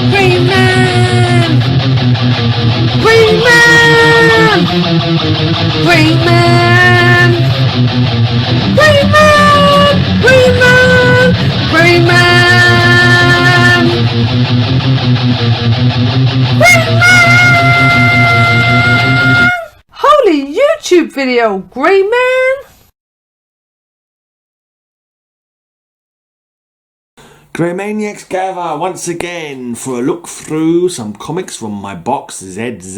Greyman! Greyman! Greyman! Greyman! Greyman! Greyman! Greyman! Holy YouTube video, Greyman! Greymaniacs gather once again for a look through some comics from my box ZZ.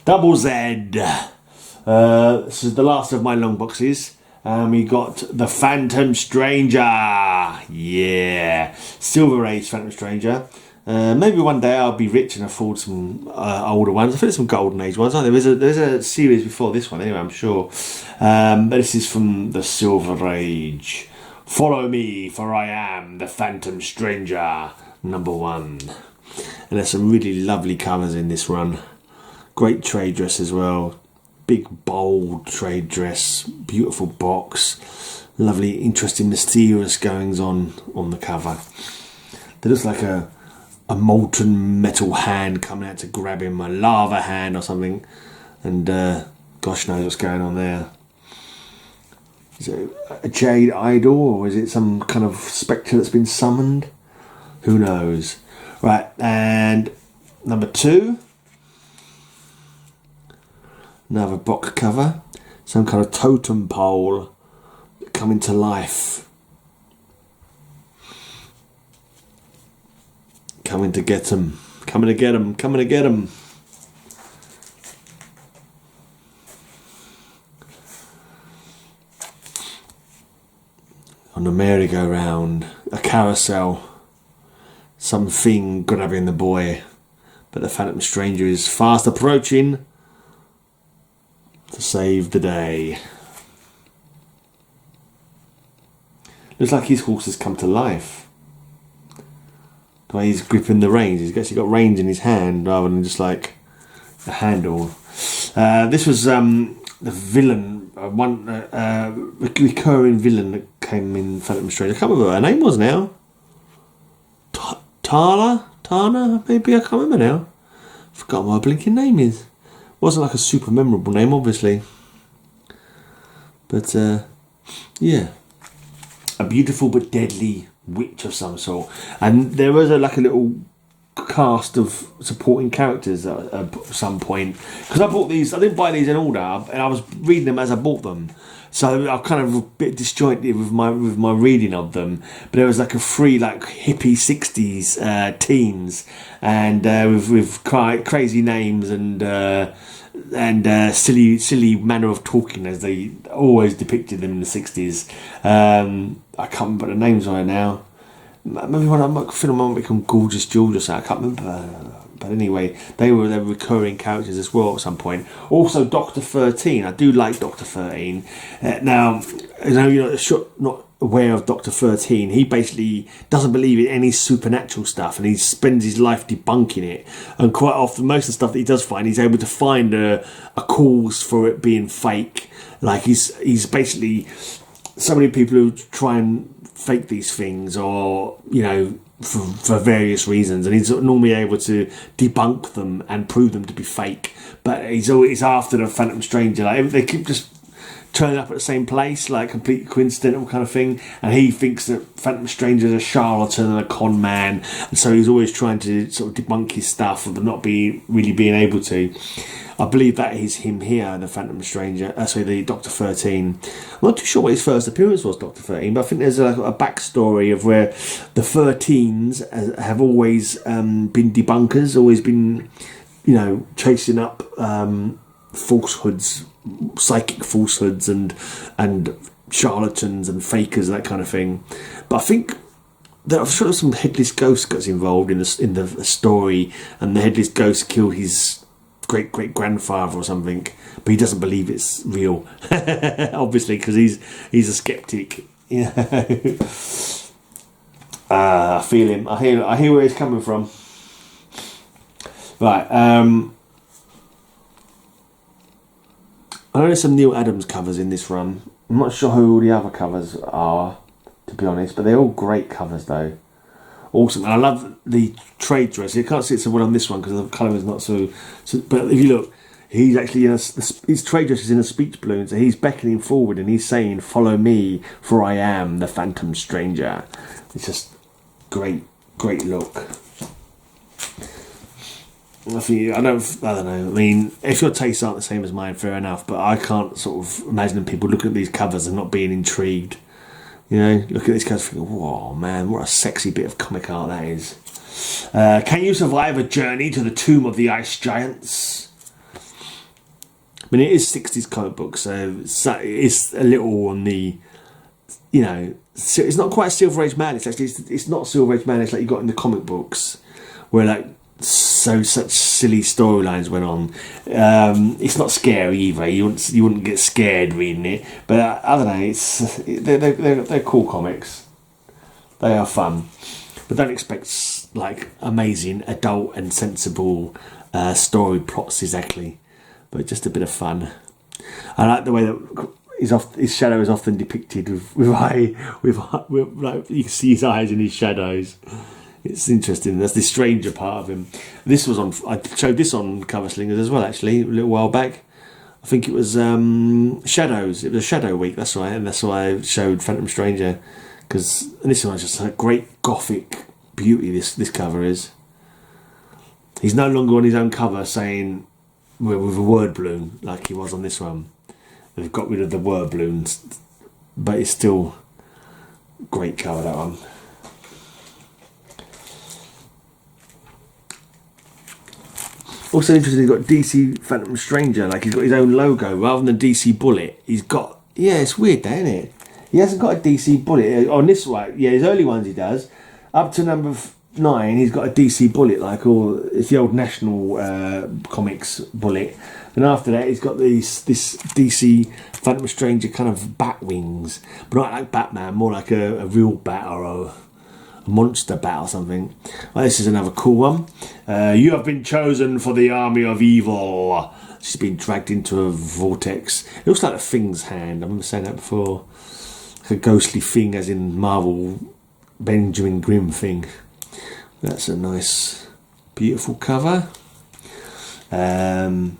Double Z. This is the last of my long boxes. We got The Phantom Stranger. Yeah. Silver Age Phantom Stranger. Maybe one day I'll be rich and afford some older ones. I think there's some Golden Age ones, aren't there? There's a series before this one anyway, I'm sure. But this is from the Silver Age. Follow me, for I am the Phantom Stranger, #1. And there's some really lovely colours in this run. Great trade dress as well. Big, bold trade dress. Beautiful box. Lovely, interesting, mysterious goings on the cover. There looks like a molten metal hand coming out to grab him. A lava hand or something. And gosh knows what's going on there. Is it a jade idol, or is it some kind of spectre that's been summoned? Who knows? Right, and #2. Another box cover. Some kind of totem pole coming to life. Coming to get them. Coming to get them. Coming to get them. On a merry-go-round, a carousel, something grabbing the boy, but the Phantom Stranger is fast approaching to save the day. Looks like his horse has come to life. The way he's gripping the reins, he's actually got reins in his hand rather than just like a handle. This was the villain, one recurring villain that came in Phantom Stranger. I can't remember what her name was now. Tana? Maybe, I can't remember now. Forgot what her blinking name is. Wasn't like a super memorable name, obviously. But, yeah. A beautiful but deadly witch of some sort. And there was a little cast of supporting characters at some point, because I bought these. I didn't buy these in order, and I was reading them as I bought them, so I'm kind of a bit disjointed with my reading of them. But there was like a free hippie 60s teens, and with crazy names and silly manner of talking as they always depicted them in the 60s. I can't remember the names right now. Maybe one I might become Gorgeous George or something. I can't remember. But anyway, they were recurring characters as well at some point. Also, Dr. 13. I do like Dr. 13. Now, I know you're not aware of Dr. 13. He basically doesn't believe in any supernatural stuff, and he spends his life debunking it. And quite often, most of the stuff that he does find, he's able to find a cause for it being fake. Like he's basically so many people who try and fake these things, or for various reasons, and he's normally able to debunk them and prove them to be fake. But he's always after the Phantom Stranger. They keep just turning up at the same place, completely coincidental kind of thing. And he thinks that Phantom Stranger is a charlatan and a con man, and so he's always trying to sort of debunk his stuff, but not really being able to. I believe that is him here, the Phantom Stranger. The Dr. 13. I'm not too sure what his first appearance was, Dr. 13, but I think there's a backstory of where the 13s have always been debunkers, always been, chasing up falsehoods, psychic falsehoods, and charlatans and fakers, that kind of thing. But I think I'm sure some headless ghost gets involved in the story, and the headless ghost killed his great-great-grandfather or something, but he doesn't believe it's real, obviously, because he's a skeptic. I feel him. I hear where he's coming from. Right. I know there's some Neil Adams covers in this run. I'm not sure who all the other covers are. to be honest. But they're all great covers, though. Awesome. And I love the trade dress. You can't see it so well on this one because the colour is not so. But if you look, he's actually his trade dress is in a speech balloon, so he's beckoning forward and he's saying, "Follow me, for I am the Phantom Stranger." It's just great look. I don't know. I mean, if your tastes aren't the same as mine, fair enough. But I can't sort of imagine people looking at these covers and not being intrigued. You know, look at these covers and think, "Whoa, man, what a sexy bit of comic art that is." Can you survive a journey to the tomb of the ice giants? I mean, it is 60s comic book, so it's a little on the, you know, it's not quite Silver Age Madness. Actually, it's not Silver Age Madness like you got in the comic books, where like such silly storylines went on. It's not scary either. You wouldn't get scared reading it. But I don't know. They're cool comics. They are fun, but don't expect like amazing adult and sensible story plots exactly. But just a bit of fun. I like the way that his shadow is often depicted with like you can see his eyes in his shadows. It's interesting. That's the stranger part of him. This was on. I showed this on Cover Slingers as well. Actually, a little while back. I think it was Shadows. It was a Shadow Week. That's right, and that's why I showed Phantom Stranger. Because this one's just a great gothic beauty. This cover is. He's no longer on his own cover saying, with a word balloon like he was on this one. They've got rid of the word balloons, but it's still great cover, that one. Also interesting, he's got DC Phantom Stranger, like he's got his own logo rather than DC Bullet. He's got, it's weird that, isn't it? He hasn't got a DC Bullet on this one. Yeah, his early ones he does. Up to number 9, he's got a DC Bullet, like it's the old National Comics Bullet. And after that, he's got this DC Phantom Stranger kind of bat wings, but not like Batman, more like a real bat or a monster bat or something. Well, this is another cool one. You have been chosen for the army of evil. She's been dragged into a vortex. It looks like a Thing's hand. I remember saying that before. Like a ghostly thing, as in Marvel Benjamin Grimm thing. That's a nice, beautiful cover. Number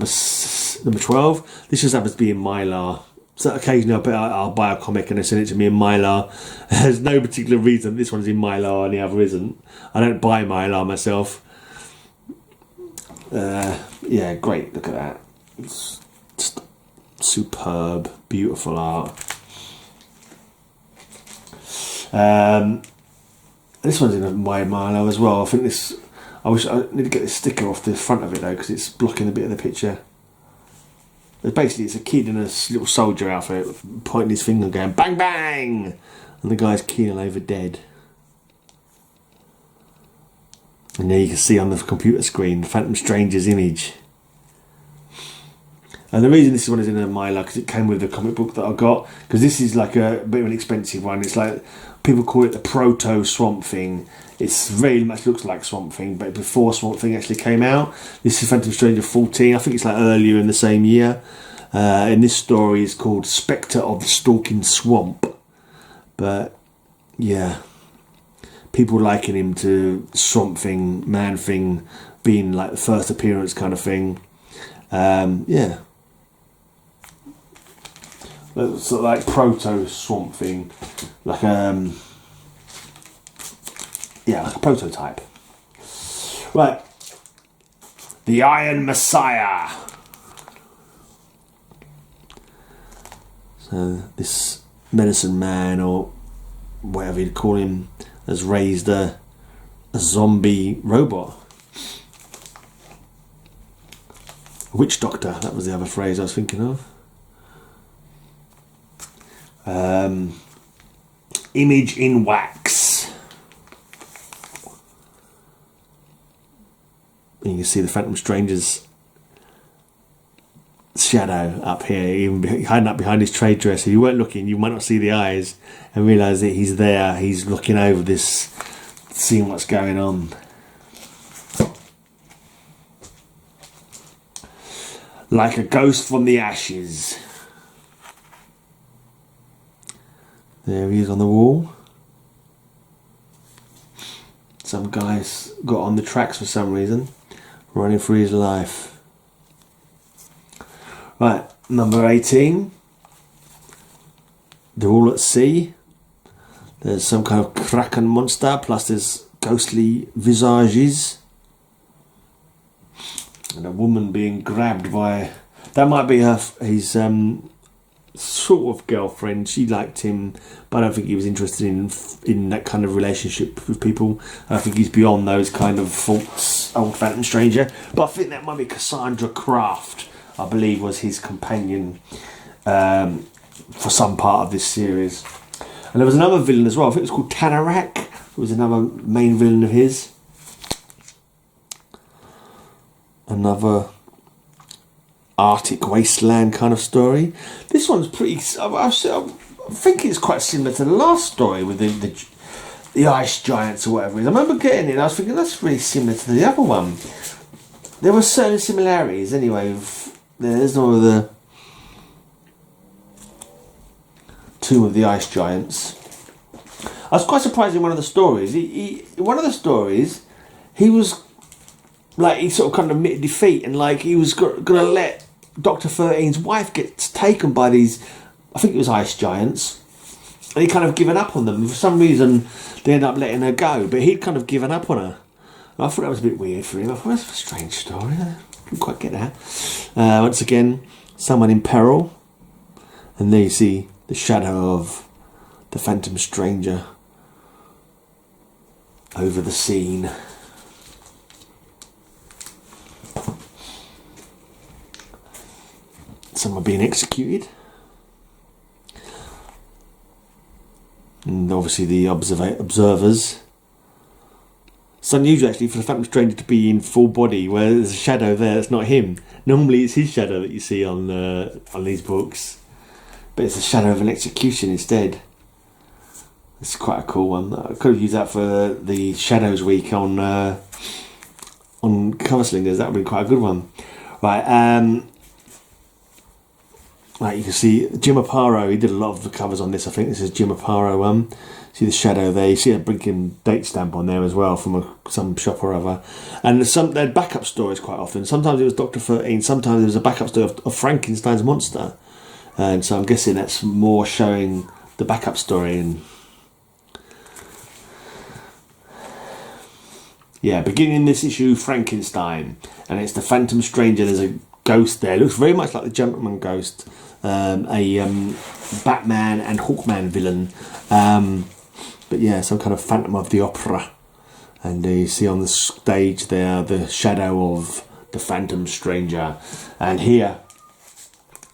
12. This just happens to be in Mylar. So occasionally I'll buy a comic and they send it to me in Mylar. There's no particular reason this one's in Mylar and the other isn't. I don't buy Mylar myself. Yeah, great. Look at that. It's just superb, beautiful art. This one's in my Mylar as well. I think this. I need to get this sticker off the front of it though, because it's blocking a bit of the picture. But basically, it's a kid in a little soldier outfit pointing his finger, going bang bang, and the guy's keeling over dead. And there you can see on the computer screen Phantom Stranger's image. And the reason this one is in a Mylar because it came with the comic book that I got. Because this is like a bit of an expensive one. It's like people call it the proto Swamp Thing. It's very much looks like Swamp Thing, but before Swamp Thing actually came out. This is Phantom Stranger 14. I think it's like earlier in the same year. And this story is called Spectre of the Stalking Swamp. But yeah, people liken him to Swamp Thing, Man Thing, being like the first appearance kind of thing. Yeah. Sort of like proto Swamp Thing, like like a prototype. Right, the Iron Messiah. So this medicine man, or whatever you'd call him, has raised a zombie robot. Witch doctor, that was the other phrase I was thinking of. Image in wax. And you can see the Phantom Stranger's shadow up here, even hiding up behind his trade dress. If you weren't looking, you might not see the eyes and realise that he's there. He's looking over this, seeing what's going on. Like a ghost from the ashes. There he is on the wall. Some guy's got on the tracks for some reason, running for his life. Right, number 18. They're all at sea. There's some kind of kraken monster, plus there's ghostly visages. And a woman being grabbed by... That might be his sort of girlfriend. She liked him, but I don't think he was interested in that kind of relationship with people. I think he's beyond those kind of faults, old Phantom Stranger. But I think that might be Cassandra Kraft, I believe, was his companion for some part of this series. And there was another villain as well. I think it was called Tanarak. It was another main villain of his. Another Arctic wasteland kind of story. This one's pretty... I think it's quite similar to the last story with the ice giants or whatever it is. I remember getting it and I was thinking that's really similar to the other one. There were certain similarities anyway. There's no the Tomb of the Ice Giants. I was quite surprised in one of the stories. One of the stories, he was like, he sort of kind of admitted defeat, and like he was going to let Dr. 13's wife get taken by these, I think it was ice giants, and he kind of given up on them. For some reason, they ended up letting her go, but he'd kind of given up on her. And I thought that was a bit weird for him. I thought that's a strange story. I didn't quite get that. Once again, someone in peril, and there you see the shadow of the Phantom Stranger over the scene. Some are being executed. And obviously the observers. It's unusual actually for the Phantom Stranger to be in full body, where there's a shadow there that's not him. Normally it's his shadow that you see on these books. But it's a shadow of an execution instead. It's quite a cool one. I could have used that for the Shadows week on Cover Slingers. That would be quite a good one. Right, right, you can see Jim Aparo. He did a lot of the covers on this. I think this is Jim Aparo one. See the shadow there. You see a blinking date stamp on there as well from some shop or other. And they had backup stories quite often. Sometimes it was Dr. 13. Sometimes there was a backup story of Frankenstein's monster. And so I'm guessing that's more showing the backup story. And yeah, beginning this issue, Frankenstein, and it's the Phantom Stranger. There's a ghost there. It looks very much like the Gentleman Ghost, a Batman and Hawkman villain. But yeah, some kind of Phantom of the Opera. And you see on the stage there the shadow of the Phantom Stranger. And here,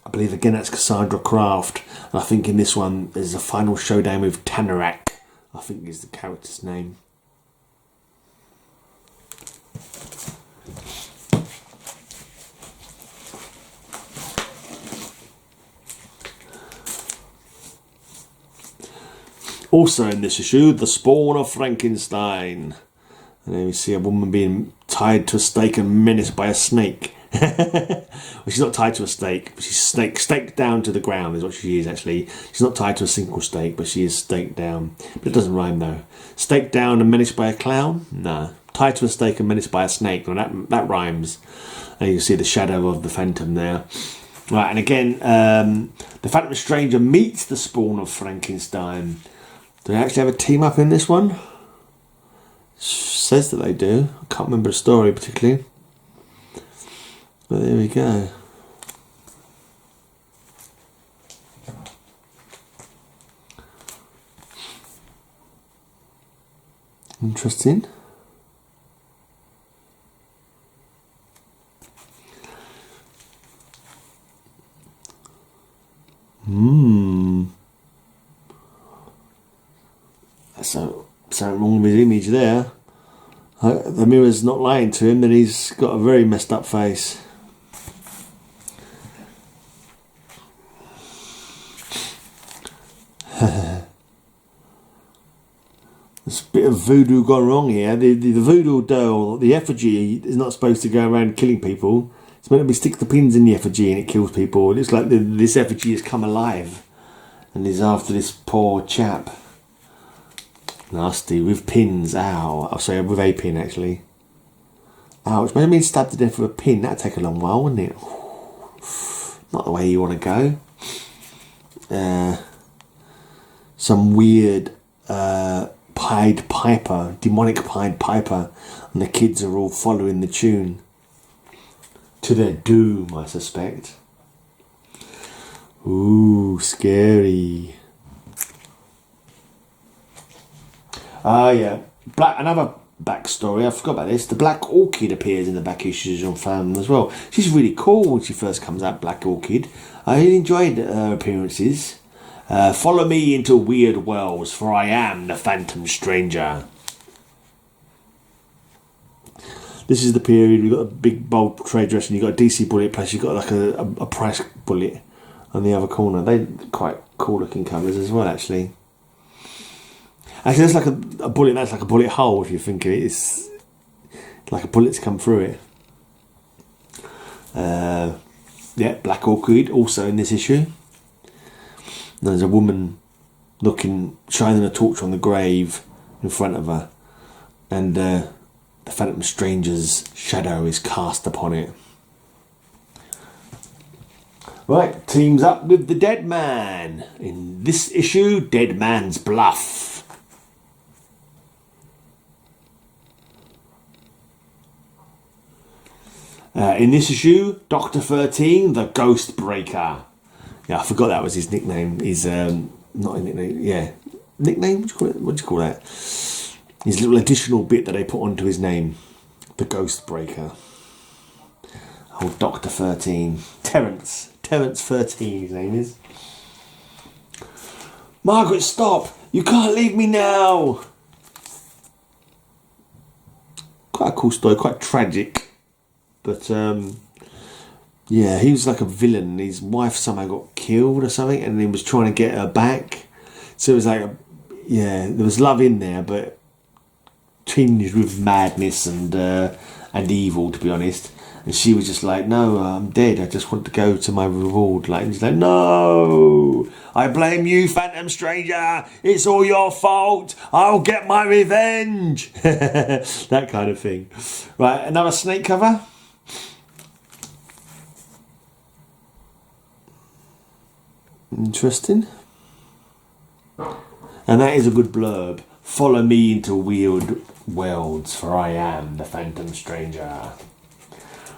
I believe again that's Cassandra Kraft. And I think in this one there's a final showdown with Tanarak, I think is the character's name. Also in this issue, the spawn of Frankenstein. And then we see a woman being tied to a stake and menaced by a snake. Well, she's not tied to a stake, but she's staked down to the ground is what she is actually. She's not tied to a single stake, but she is staked down. But it doesn't rhyme though. Staked down and menaced by a clown? No. Tied to a stake and menaced by a snake. Well, that rhymes. And you can see the shadow of the Phantom there. Right, and again, the Phantom Stranger meets the spawn of Frankenstein. Do they actually have a team up in this one? Says that they do. I can't remember the story particularly. But there we go. Interesting. Something wrong with his image there. The mirror's not lying to him, then he's got a very messed up face. There's a bit of voodoo gone wrong here. The voodoo doll, the effigy, is not supposed to go around killing people. It's meant to be stick the pins in the effigy and it kills people. It looks like this effigy has come alive. and he's after this poor chap. Nasty, with pins. Ow. Oh, sorry, with a pin actually. Ouch. Imagine being stabbed to death with a pin. That'd take a long while, wouldn't it? Not the way you want to go. Some weird Pied Piper, demonic Pied Piper, and the kids are all following the tune. To their doom, I suspect. Ooh, scary. Ah, yeah. Another backstory, I forgot about this. The Black Orchid appears in the back issues on Fan as well. She's really cool when she first comes out, Black Orchid. I really enjoyed her appearances. Follow me into weird worlds, for I am the Phantom Stranger. This is the period we've got a big bold trade dress and you've got a DC bullet, plus you've got like a price bullet on the other corner. They're quite cool looking colours as well, actually. Actually, that's like a bullet. That's like a bullet hole. If you think of it, it's like a bullet's come through it. Yeah, Black Orchid also in this issue. There's a woman shining a torch on the grave in front of her, and the Phantom Stranger's shadow is cast upon it. Right, teams up with the Dead Man in this issue. Dead Man's Bluff. In this issue, Dr. 13, the Ghost Breaker. Yeah, I forgot that was his nickname. He's not a nickname. Yeah, nickname. What do you call that? His little additional bit that they put onto his name, the Ghost Breaker. Oh, Dr. 13, Terence 13. His name is. Margaret, stop! You can't leave me now. Quite a cool story. Quite tragic. But, yeah, he was like a villain. His wife somehow got killed or something, and he was trying to get her back. So it was like, there was love in there, but tinged with madness and evil, to be honest. And she was just like, no, I'm dead. I just want to go to my reward. Like, and he's like, no, I blame you, Phantom Stranger. It's all your fault. I'll get my revenge. That kind of thing. Right, another snake cover. Interesting. And that is a good blurb. Follow me into weird worlds, for I am the Phantom Stranger.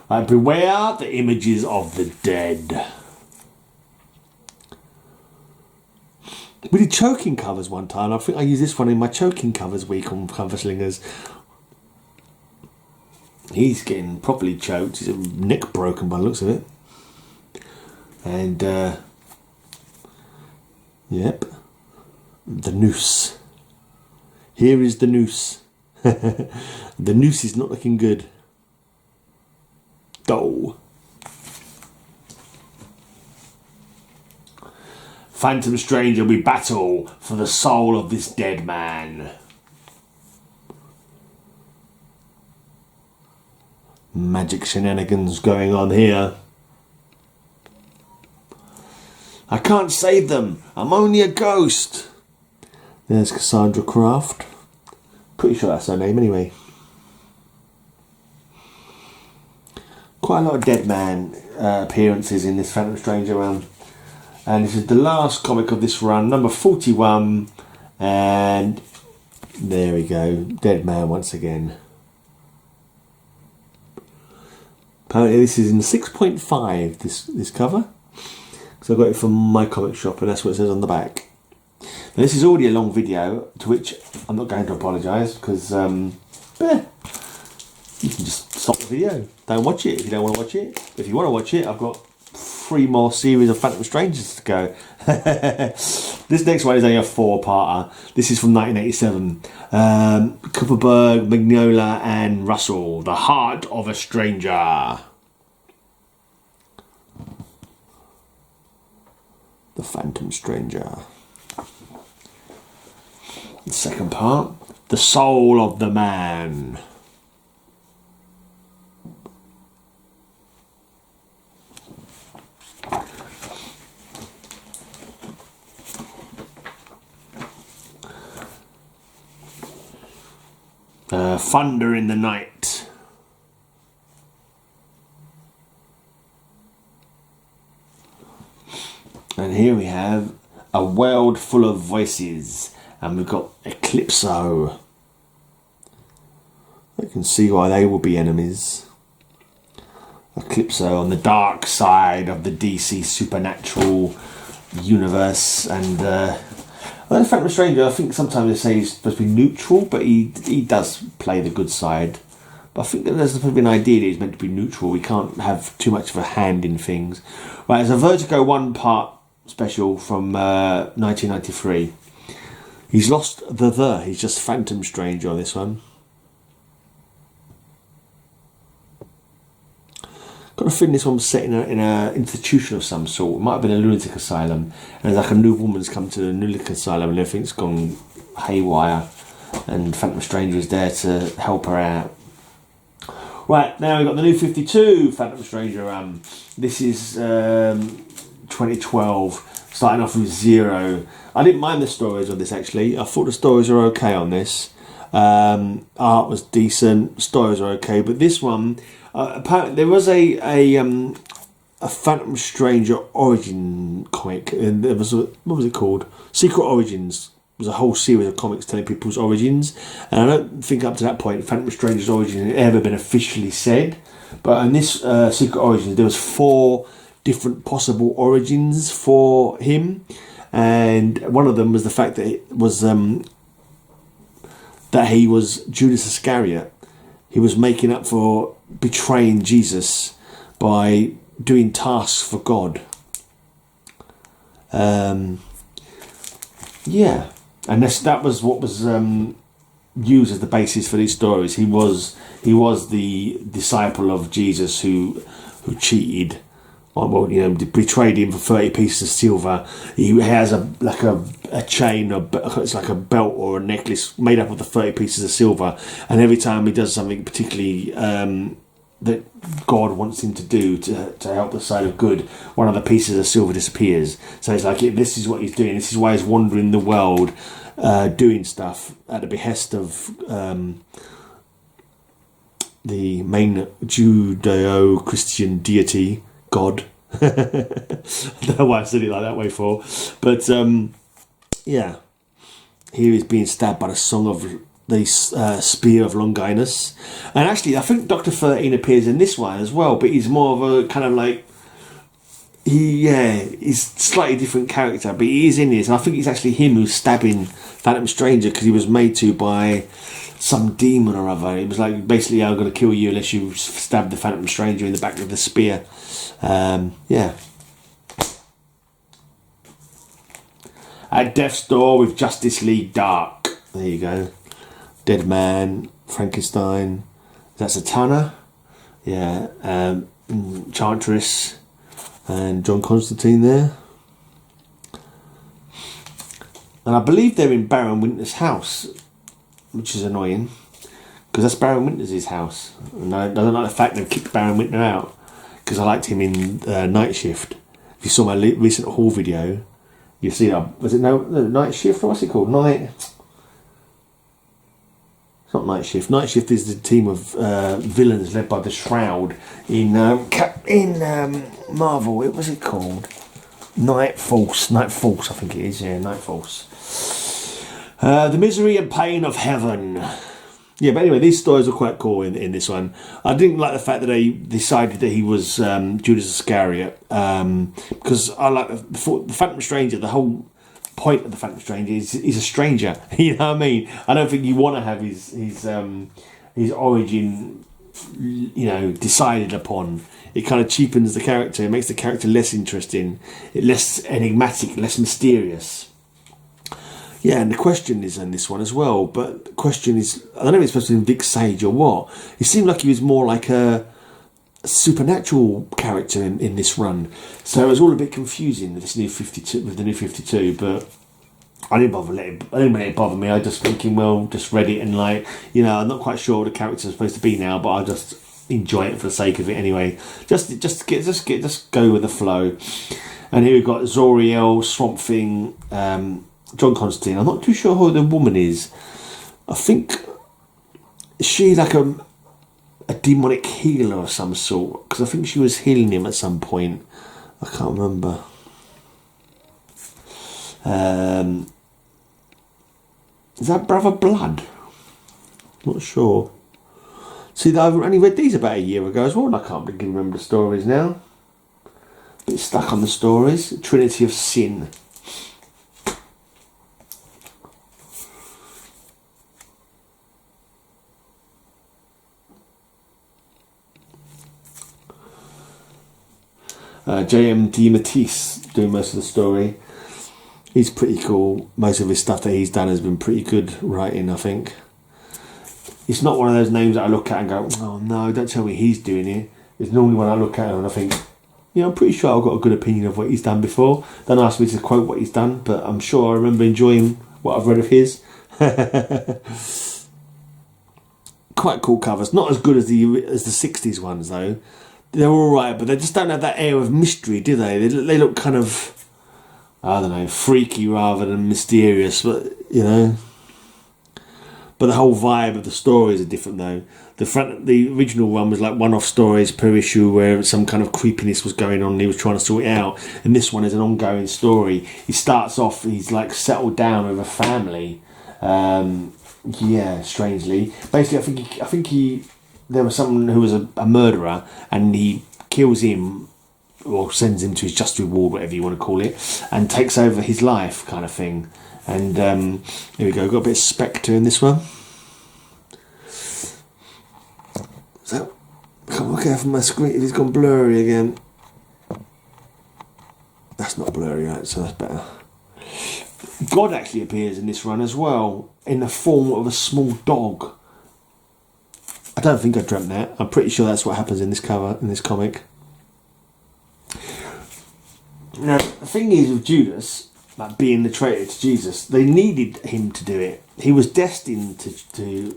Right, beware the images of the dead. We did choking covers one time. I think I used this one in my choking covers week on Cover Slingers. He's getting properly choked. His neck broken by the looks of it. And yep, the noose. Here is the noose. The noose is not looking good. Oh. Phantom Stranger, we battle for the soul of this dead man. Magic shenanigans going on here. I can't save them. I'm only a ghost. There's Cassandra Craft. Pretty sure that's her name anyway. Quite a lot of dead man appearances in this Phantom Stranger run. And this is the last comic of this run, number 41. And there we go. Dead man once again. Apparently this is in 6.5, this cover. So I got it from my comic shop, and that's what it says on the back. Now, this is already a long video, to which I'm not going to apologise, because you can just stop the video. Don't watch it if you don't want to watch it. If you want to watch it, I've got 3 more series of Phantom Strangers to go. This next one is only a 4-parter. This is from 1987. Kupperberg, Mignola and Russell. The Heart of a Stranger. The Phantom Stranger. The second part. The Soul of the Man. Thunder in the Night. And here we have A World Full of Voices. And we've got Eclipso. You can see why they will be enemies. Eclipso on the dark side of the DC supernatural universe. And Phantom Stranger, I think sometimes they say he's supposed to be neutral, but he does play the good side. But I think that there's supposed to be an idea that he's meant to be neutral. We can't have too much of a hand in things. Right, it's a Vertigo one-part special from 1993. He's lost he's just Phantom Stranger on this one. Got a feeling this one was set in an institution of some sort. It might have been a lunatic asylum. And like a new woman's come to the lunatic asylum and everything's gone haywire. And Phantom Stranger is there to help her out. Right, now we've got the New 52 Phantom Stranger. This is 2012. Starting off with 0. I didn't mind the stories on this actually. I thought the stories were okay on this. Art was decent. Stories were okay. But this one... apparently there was a Phantom Stranger origin comic, and there was what was it called? Secret Origins. It was a whole series of comics telling people's origins, and I don't think up to that point Phantom Stranger's origin had ever been officially said. But in this Secret Origins, there was 4 different possible origins for him, and one of them was the fact that he was Judas Iscariot. He was making up for betraying Jesus by doing tasks for God. Yeah, and that was what was used as the basis for these stories. He was the disciple of Jesus who cheated. Betrayed him for 30 pieces of silver. He has a chain, it's like a belt or a necklace made up of the 30 pieces of silver. And every time he does something particularly that God wants him to do to help the side of good, one of the pieces of silver disappears. So it's like, this is what he's doing. This is why he's wandering the world, doing stuff at the behest of the main Judeo-Christian deity, God. I don't know why I said it like that way for, but yeah, here he's being stabbed by the song of the spear of Longinus, and actually I think Dr. 13 appears in this one as well, but he's more of a kind of like he's slightly different character, but he is in this, and I think it's actually him who's stabbing Phantom Stranger because he was made to by some demon or other. It was like, basically, I'm going to kill you unless you stab the Phantom Stranger in the back with the spear. Yeah. At Death's Door with Justice League Dark. There you go. Dead Man, Frankenstein. That's Zatanna. Yeah. Enchantress. And John Constantine there. And I believe they're in Baron Winter's house, which is annoying, because that's Baron Winter's house. And I don't like the fact they've kicked Baron Winter out, because I liked him in Night Shift. If you saw my recent haul video, you see that. Was it no Night Shift? Or what's it called? It's not Night Shift. Night Shift is the team of villains led by the Shroud in Marvel. What was it called? Night Force, I think it is. Yeah, Night Force. The Misery and Pain of Heaven. Yeah, but anyway, these stories are quite cool in this one. I didn't like the fact that they decided that he was Judas Iscariot, because I like the Phantom Stranger. The whole point of the Phantom Stranger is he's a stranger. You know what I mean? I don't think you want to have his origin, decided upon. It kind of cheapens the character. It makes the character less interesting, less enigmatic, less mysterious. Yeah, and the question is in this one as well, but the question is, I don't know if it's supposed to be Vic Sage or what. It seemed like he was more like a supernatural character in this run. So it was all a bit confusing with the new 52, but I didn't let it bother me. I just thinking, well, just read it and I'm not quite sure what the characters are supposed to be now, but I'll just enjoy it for the sake of it anyway. Just go with the flow. And here we've got Zoriel, Swamp Thing, John Constantine. I'm not too sure who the woman is. I think is she like a demonic healer of some sort? Because I think she was healing him at some point. I can't remember. Is that Brother Blood? Not sure. See, I've only read these about a year ago as well, and I can't begin to remember the stories now. Bit stuck on the stories. Trinity of Sin. J.M.D. Matisse doing most of the story. He's pretty cool. Most of his stuff that he's done has been pretty good writing, I think. It's not one of those names that I look at and go, oh no, don't tell me he's doing it. It's normally when I look at him and I think, I'm pretty sure I've got a good opinion of what he's done before. Don't ask me to quote what he's done, but I'm sure I remember enjoying what I've read of his. Quite cool covers. Not as good as the 60s ones though. They're alright, but they just don't have that air of mystery, do they? They look kind of, I don't know, freaky rather than mysterious, but, But the whole vibe of the stories are different though. The original one was like one-off stories per issue where some kind of creepiness was going on and he was trying to sort it out. And this one is an ongoing story. He starts off, he's like settled down with a family. Strangely. Basically, I think there was someone who was a murderer and he kills him or sends him to his just reward, whatever you want to call it, and takes over his life kind of thing. And here we go, got a bit of Spectre in this one. So, I can't look out from my screen if it's gone blurry again. That's not blurry, right, so that's better. God actually appears in this run as well, in the form of a small dog. I don't think I dreamt that. I'm pretty sure that's what happens in this cover, in this comic. Now, the thing is with Judas, like being the traitor to Jesus, they needed him to do it. He was destined to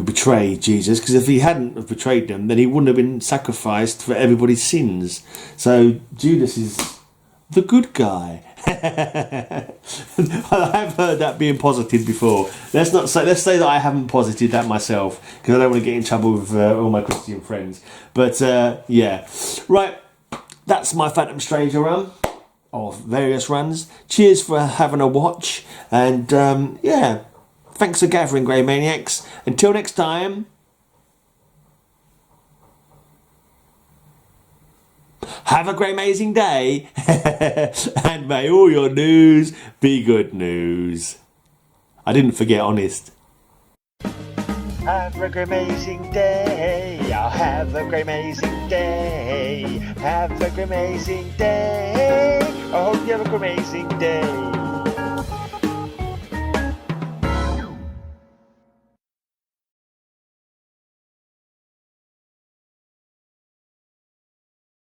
betray Jesus, because if he hadn't have betrayed them, then he wouldn't have been sacrificed for everybody's sins. So Judas is the good guy. I've heard that being posited before. Let's say that I haven't posited that myself, because I don't want to get in trouble with all my Christian friends. But yeah, right. That's my Phantom Stranger run of various runs. Cheers for having a watch, and thanks for gathering, Grey Maniacs. Until next time. Have a great amazing day, and may all your news be good news. I didn't forget, honest. Have a great amazing day. I'll have a great amazing day. Have a great amazing day. I hope you have a great amazing day.